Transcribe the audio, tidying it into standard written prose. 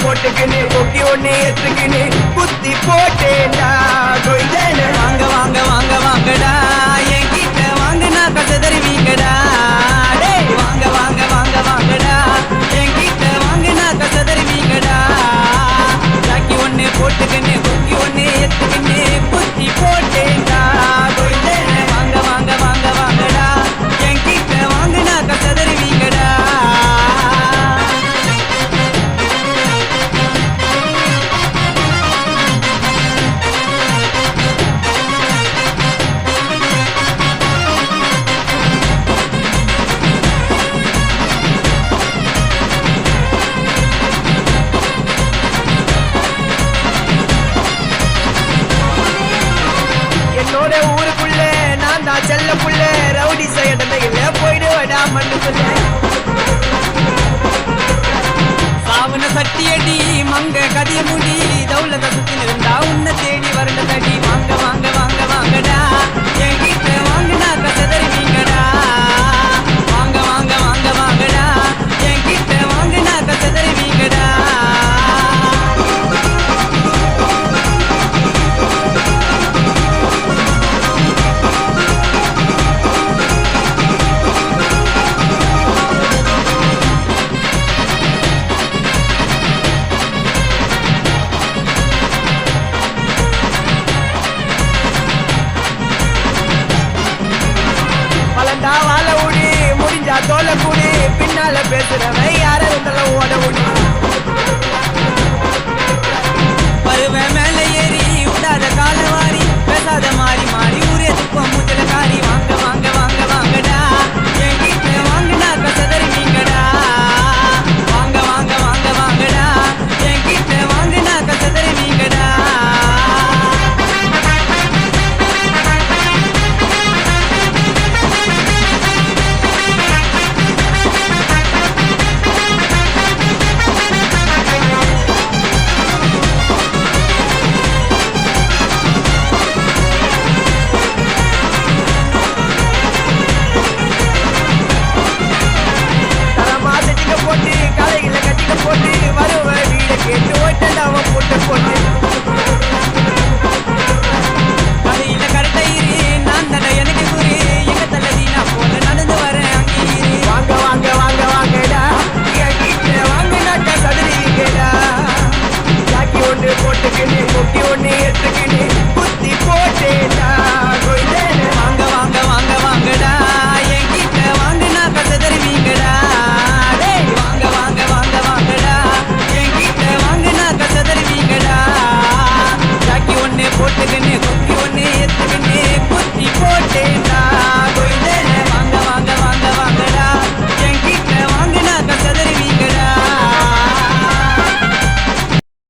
போட்டுக்கின்னு கொக்கி ஒண்ணு எடுத்துக்கின்னு குத்தி போட்டேன்டா கொய்தேனே. வாங்க வாங்க வாங்க வாங்கடா என்கிட்ட வாங்கினா கச தருவீங்கடா. டேய் வாங்க வாங்க வாங்க வாங்கடா என்கிட்ட வாங்கினா கச தருவீங்கடா. சாக்கி ஒண்ணு போட்டுக்கின்னு கொக்கி ஒண்ணு எடுத்துக்கின்னு குத்தி போட்டேன்டா கொய்தேனே. வாங்க வாங்க வாங்க வாங்கடா என்கிட்ட வாங்கினா கச தருவீங்கடா. என்னோட ஊருக்குள்ள நான் தான் செல்ல புள்ள ரவுடி சைடமையில போயிடுவடா மண்ணுக்குள்ள. சாவன சட்டியடி மங்க கதிய முடி தௌலத சுத்தி இருந்தா உன்னை தேடி வரண்ட தடி. வாங்க வாங்க வாங்க வாங்கடா என்கிட்ட வாங்கினா கச தருவீங்கடா. வாங்க வாங்க வாங்க வாங்கடா என்கிட்ட வாங்கினா கச தருவீங்கடா. பலண்டா வாழ விடு முடிஞ்சா தோலை கூடு பின்னால பேசுறவன் யார இருந்தாலும் ஓட விடு.